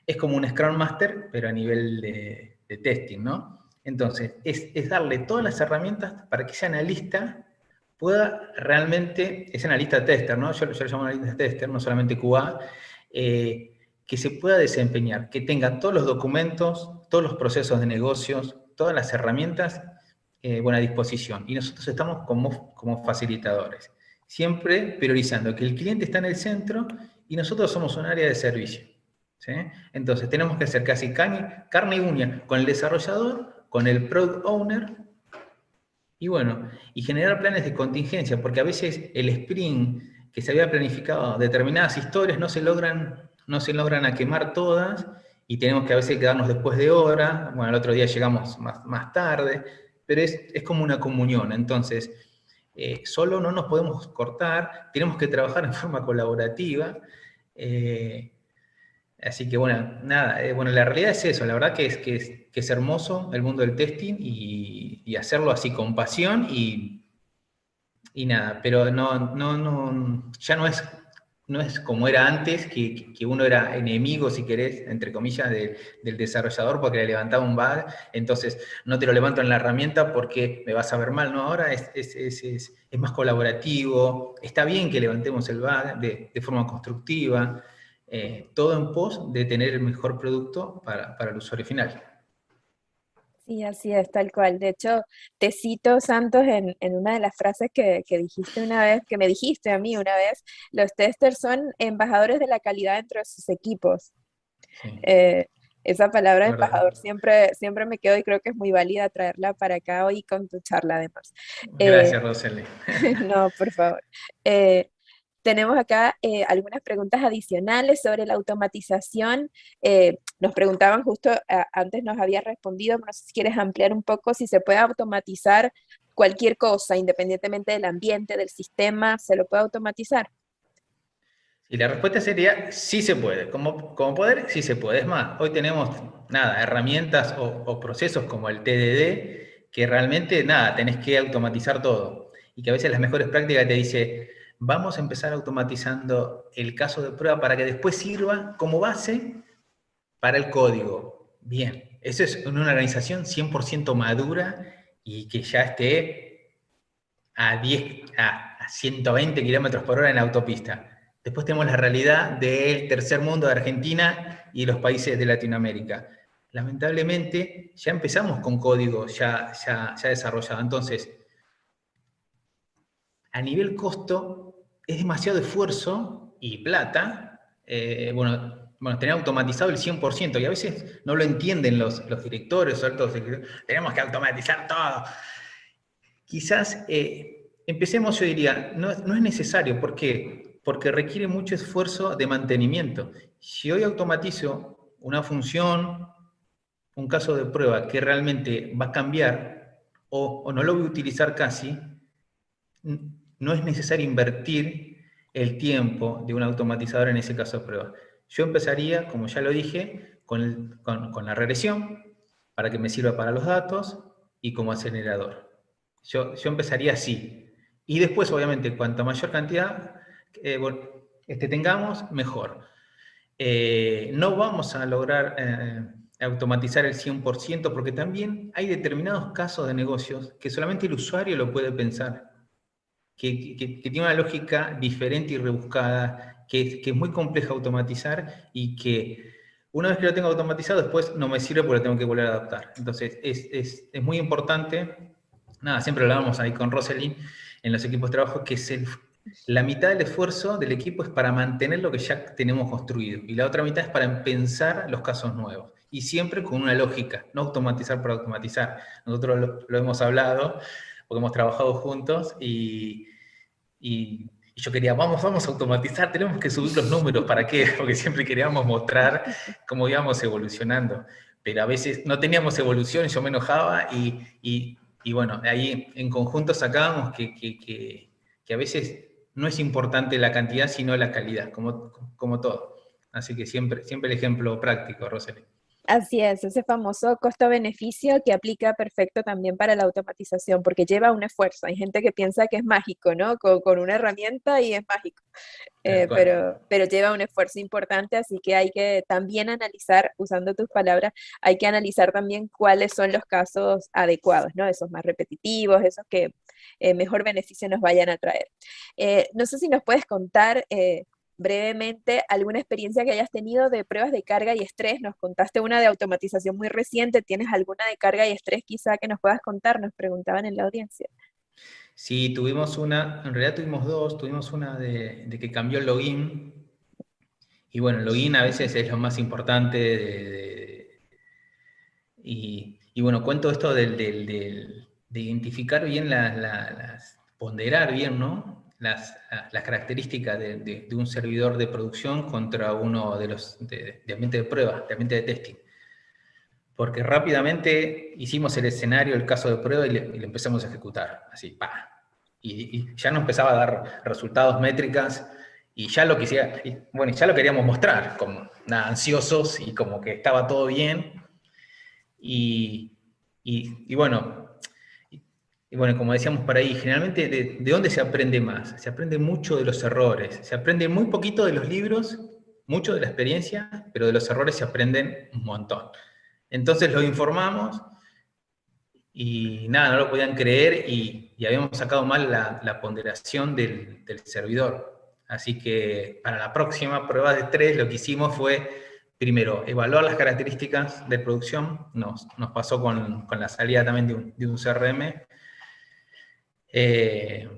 es como un Scrum Master, pero a nivel de testing, ¿no? Entonces, es darle todas las herramientas para que ese analista pueda realmente, ese analista tester, ¿no? Yo lo llamo analista tester, no solamente QA, que se pueda desempeñar, que tenga todos los documentos, todos los procesos de negocios, todas las herramientas a disposición. Y nosotros estamos como facilitadores, siempre priorizando que el cliente está en el centro y nosotros somos un área de servicio. ¿Sí? Entonces tenemos que hacer casi carne y uña con el desarrollador, con el product owner, y generar planes de contingencia, porque a veces el sprint que se había planificado, determinadas historias no se logran a quemar todas, y tenemos que a veces quedarnos después de hora, el otro día llegamos más tarde, pero es como una comunión. Entonces, solo no nos podemos cortar, tenemos que trabajar en forma colaborativa. Así que nada, la realidad es eso, la verdad que es hermoso el mundo del testing, y hacerlo así con pasión, y nada, pero ya no es como era antes, que uno era enemigo, si querés, entre comillas, del desarrollador porque le levantaba un bug, entonces no te lo levanto en la herramienta porque me vas a ver mal, ¿no? Ahora es más colaborativo, está bien que levantemos el bug de forma constructiva, todo en pos de tener el mejor producto para el usuario final. Sí, así es, tal cual. De hecho, te cito, Santos, en una de las frases que dijiste una vez, que me dijiste a mí una vez: los testers son embajadores de la calidad dentro de sus equipos. Sí, Eh, Esa palabra es de embajador verdad. siempre me quedo, y creo que es muy válida traerla para acá hoy con tu charla además. Eh, Gracias, Roseli. no, por favor. Eh, Tenemos acá algunas preguntas adicionales sobre la automatización. Nos preguntaban justo, antes nos habías respondido, pero no sé si quieres ampliar un poco si se puede automatizar cualquier cosa, independientemente del ambiente, del sistema, ¿se lo puede automatizar? Y la respuesta sería, sí se puede. Como poder, sí se puede. Es más, hoy tenemos, nada, herramientas o procesos como el TDD, que realmente, nada, tenés que automatizar todo. Y que a veces las mejores prácticas te dice, vamos a empezar automatizando el caso de prueba para que después sirva como base para el código. Bien, eso es una organización 100% madura y que ya esté a 120 kilómetros por hora en la autopista. Después tenemos la realidad del tercer mundo de Argentina y los países de Latinoamérica. Lamentablemente, ya empezamos con código ya desarrollado. Entonces, a nivel costo, es demasiado esfuerzo y plata, tener automatizado el 100%, y a veces no lo entienden los directores o altos directores. Tenemos que automatizar todo. Quizás empecemos, yo diría, no es necesario. ¿Por qué? Porque requiere mucho esfuerzo de mantenimiento. Si hoy automatizo una función, un caso de prueba que realmente va a cambiar o no lo voy a utilizar casi, no es necesario invertir el tiempo de un automatizador en ese caso de prueba. Yo empezaría, como ya lo dije, con la regresión, para que me sirva para los datos y como acelerador. Yo empezaría así. Y después, obviamente, cuanta mayor cantidad tengamos, mejor. No vamos a lograr automatizar el 100%, porque también hay determinados casos de negocios que solamente el usuario lo puede pensar, que tiene una lógica diferente y rebuscada, que es muy compleja automatizar, y que una vez que lo tengo automatizado, después no me sirve porque tengo que volver a adaptar. Entonces, es muy importante, nada, siempre hablábamos ahí con Rosalind en los equipos de trabajo, que la mitad del esfuerzo del equipo es para mantener lo que ya tenemos construido, y la otra mitad es para pensar los casos nuevos. Y siempre con una lógica, no automatizar por automatizar. Nosotros lo hemos hablado, porque hemos trabajado juntos, y yo quería, vamos a automatizar, tenemos que subir los números, ¿para qué? Porque siempre queríamos mostrar cómo íbamos evolucionando, pero a veces no teníamos evolución, yo me enojaba, y bueno, ahí en conjunto sacábamos que a veces no es importante la cantidad, sino la calidad, como todo. Así que siempre el ejemplo práctico, Roseli. Así es, ese famoso costo-beneficio que aplica perfecto también para la automatización, porque lleva un esfuerzo. Hay gente que piensa que es mágico, ¿no? Con una herramienta y es mágico. Tal cual. Pero lleva un esfuerzo importante, así que hay que también analizar, usando tus palabras, hay que analizar también cuáles son los casos adecuados, ¿no? Esos más repetitivos, esos que mejor beneficio nos vayan a traer. No sé si nos puedes contar brevemente alguna experiencia que hayas tenido de pruebas de carga y estrés. Nos contaste una de automatización muy reciente, ¿tienes alguna de carga y estrés quizá que nos puedas contar? Nos preguntaban en la audiencia. Sí, tuvimos una, en realidad tuvimos dos, tuvimos una de que cambió el login, y bueno, el login a veces es lo más importante y bueno, cuento esto de identificar bien ponderar bien, ¿no? Las características de un servidor de producción contra uno de ambiente de prueba, de ambiente de testing. Porque rápidamente hicimos el escenario, el caso de prueba y le empezamos a ejecutar, así, pa. Y ya nos empezaba a dar resultados, métricas, y ya lo quisiera, bueno, ya lo queríamos mostrar, como nada, ansiosos y como que estaba todo bien. Y, y bueno, y bueno, como decíamos por ahí, generalmente ¿de dónde se aprende más? Se aprende mucho de los errores, se aprende muy poquito de los libros, mucho de la experiencia, pero de los errores se aprenden un montón. Entonces lo informamos y nada, no lo podían creer y habíamos sacado mal la ponderación del servidor. Así que para la próxima prueba de estrés lo que hicimos fue, primero, evaluar las características de producción. Nos pasó con la salida también de un CRM, eh,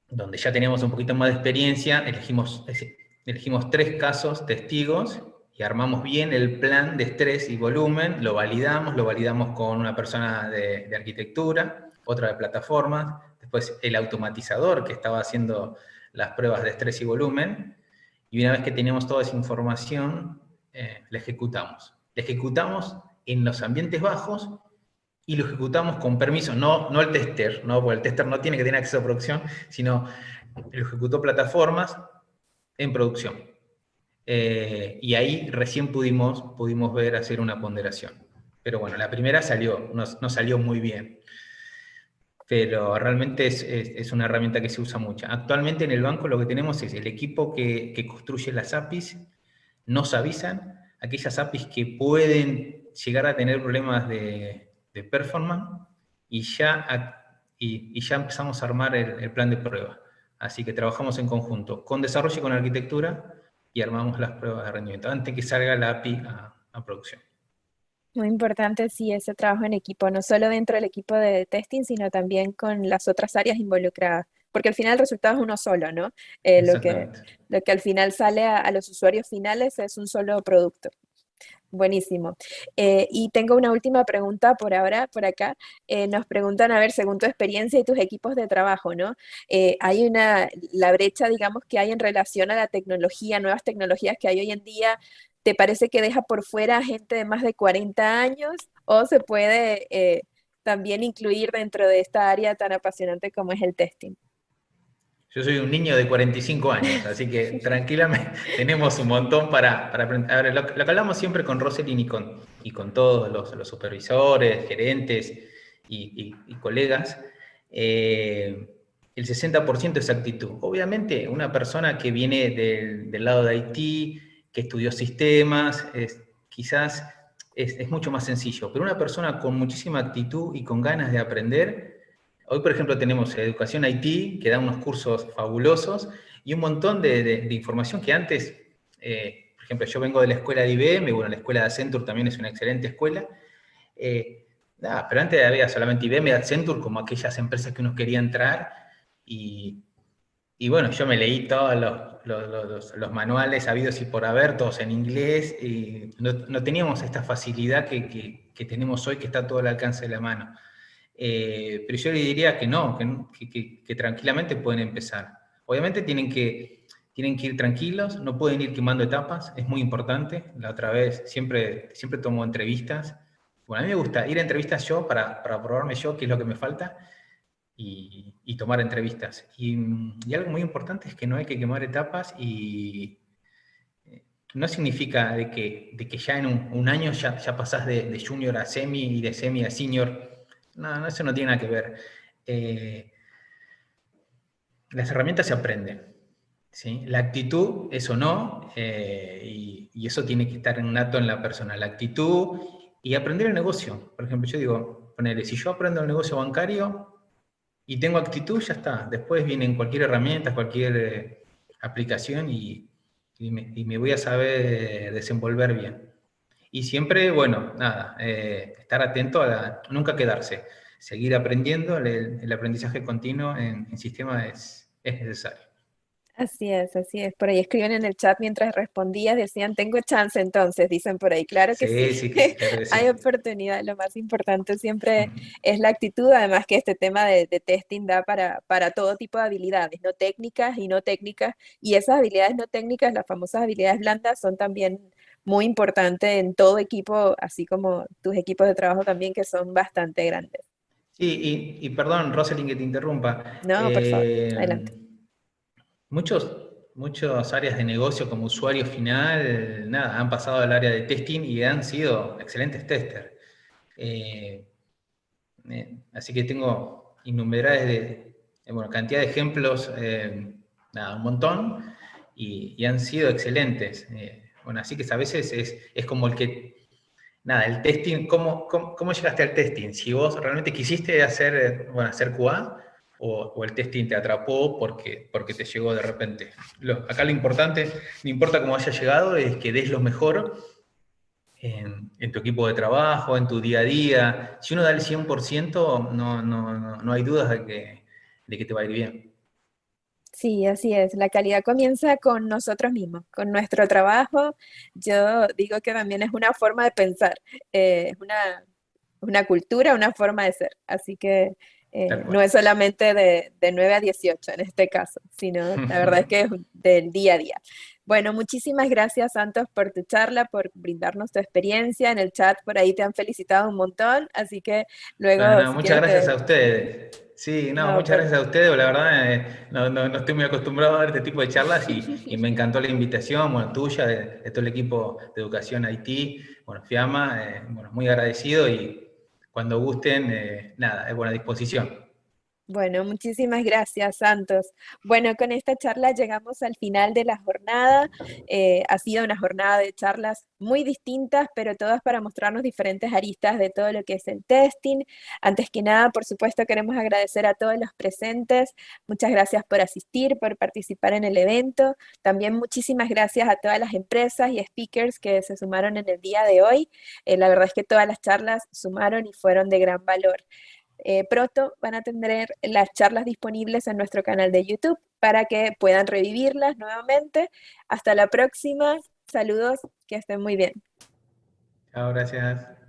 donde ya teníamos un poquito más de experiencia, elegimos 3 casos testigos y armamos bien el plan de estrés y volumen, lo validamos con una persona de arquitectura, otra de plataformas, después el automatizador que estaba haciendo las pruebas de estrés y volumen, y una vez que teníamos toda esa información, la ejecutamos. La ejecutamos en los ambientes bajos y lo ejecutamos con permiso, no el tester, ¿no? Porque el tester no tiene que tener acceso a producción, sino lo ejecutó plataformas en producción. Y ahí recién pudimos ver hacer una ponderación. Pero bueno, la primera no salió muy bien, pero realmente es una herramienta que se usa mucho. Actualmente en el banco lo que tenemos es el equipo que construye las APIs, nos avisan aquellas APIs que pueden llegar a tener problemas de performance y ya empezamos a armar el plan de prueba. Así que trabajamos en conjunto con desarrollo y con arquitectura y armamos las pruebas de rendimiento antes que salga la API a producción. Muy importante, sí, ese trabajo en equipo, no solo dentro del equipo de testing, sino también con las otras áreas involucradas, porque al final el resultado es uno solo, ¿no? Eh, lo que, Exactamente. lo que al final sale a los usuarios finales es un solo producto. Buenísimo. Y tengo una última pregunta por ahora, por acá. Nos preguntan, a ver, según tu experiencia y tus equipos de trabajo, ¿no? La brecha, digamos, que hay en relación a la tecnología, nuevas tecnologías que hay hoy en día, ¿te parece que deja por fuera a gente de más de 40 años o se puede también incluir dentro de esta área tan apasionante como es el testing? Yo soy un niño de 45 años, así que tranquilamente tenemos un montón para aprender. A ver, lo que hablamos siempre con Roselyn y con todos los supervisores, gerentes y colegas, el 60% es actitud. Obviamente, una persona que viene del lado de IT, que estudió sistemas, quizás es mucho más sencillo, pero una persona con muchísima actitud y con ganas de aprender. Hoy, por ejemplo, tenemos Educación IT, que da unos cursos fabulosos y un montón de información que antes, por ejemplo, yo vengo de la escuela de IBM, bueno, la escuela de Accenture también es una excelente escuela, pero antes había solamente IBM y Accenture como aquellas empresas que uno quería entrar y, y bueno, yo me leí todos los manuales habidos y por haber, todos en inglés, y no teníamos esta facilidad que tenemos hoy, que está todo al alcance de la mano. Pero yo le diría que no, que tranquilamente pueden empezar. Obviamente tienen que ir tranquilos, no pueden ir quemando etapas, es muy importante. La otra vez siempre tomo entrevistas. Bueno, a mí me gusta ir a entrevistas yo para probarme yo qué es lo que me falta y tomar entrevistas. Y algo muy importante es que no hay que quemar etapas y no significa de que ya en un año ya pasás de junior a semi y de semi a senior. No, eso no tiene nada que ver. Las herramientas se aprenden, ¿sí? La actitud, eso no, y eso tiene que estar innato en la persona. La actitud y aprender el negocio. Por ejemplo, yo digo, ponele, si yo aprendo el negocio bancario y tengo actitud, ya está. Después vienen cualquier herramienta, cualquier aplicación y me voy a saber desenvolver bien. Y siempre, bueno, nada, estar atento a nunca quedarse, seguir aprendiendo, el aprendizaje continuo en sistema es necesario. Así es. Por ahí escriben en el chat mientras respondías, decían, tengo chance entonces, dicen por ahí. Claro que sí, Sí, sí, claro que hay sí. oportunidad. Lo más importante siempre es la actitud, además que este tema de testing da para todo tipo de habilidades, no técnicas y no técnicas. Y esas habilidades no técnicas, las famosas habilidades blandas, son también muy importantes en todo equipo, así como tus equipos de trabajo también, que son bastante grandes. Sí, y perdón, Rosalind, que te interrumpa. No, por favor, adelante. Muchas áreas de negocio como usuario final, nada, han pasado al área de testing y han sido excelentes testers. Eh, Así que tengo innumerables bueno, cantidad de ejemplos, nada, un montón, y han sido excelentes. Bueno, así que a veces es como el que, nada, el testing, ¿cómo llegaste al testing? Si vos realmente quisiste hacer, bueno, hacer QA, o el testing te atrapó porque te llegó de repente. Acá lo importante, no importa cómo haya llegado, es que des lo mejor en tu equipo de trabajo, en tu día a día. Si uno da el 100%, no hay dudas de que te va a ir bien. Sí, así es. La calidad comienza con nosotros mismos, con nuestro trabajo. Yo digo que también es una forma de pensar, es una cultura, una forma de ser. Así que Tal no cual. es solamente de 9 a 18 en este caso, sino la verdad es que es del día a día. Bueno, muchísimas gracias, Santos, por tu charla, por brindarnos tu experiencia. En el chat por ahí te han felicitado un montón, así que luego, Bueno, si muchas quieres, gracias te... a ustedes. Sí, no, No, muchas gracias a ustedes. La verdad, no estoy muy acostumbrado a dar este tipo de charlas y me encantó la invitación, bueno, tuya, de todo el equipo de Educación Haití, bueno, FIAMA, bueno, muy agradecido y cuando gusten, nada, es buena disposición. Bueno, muchísimas gracias, Santos. Bueno, con esta charla llegamos al final de la jornada. Ha sido una jornada de charlas muy distintas, pero todas para mostrarnos diferentes aristas de todo lo que es el testing. Antes que nada, por supuesto, queremos agradecer a todos los presentes. Muchas gracias por asistir, por participar en el evento. También muchísimas gracias a todas las empresas y speakers que se sumaron en el día de hoy. La verdad es que todas las charlas sumaron y fueron de gran valor. Pronto van a tener las charlas disponibles en nuestro canal de YouTube para que puedan revivirlas nuevamente. Hasta la próxima. Saludos, que estén muy bien. Chao, gracias.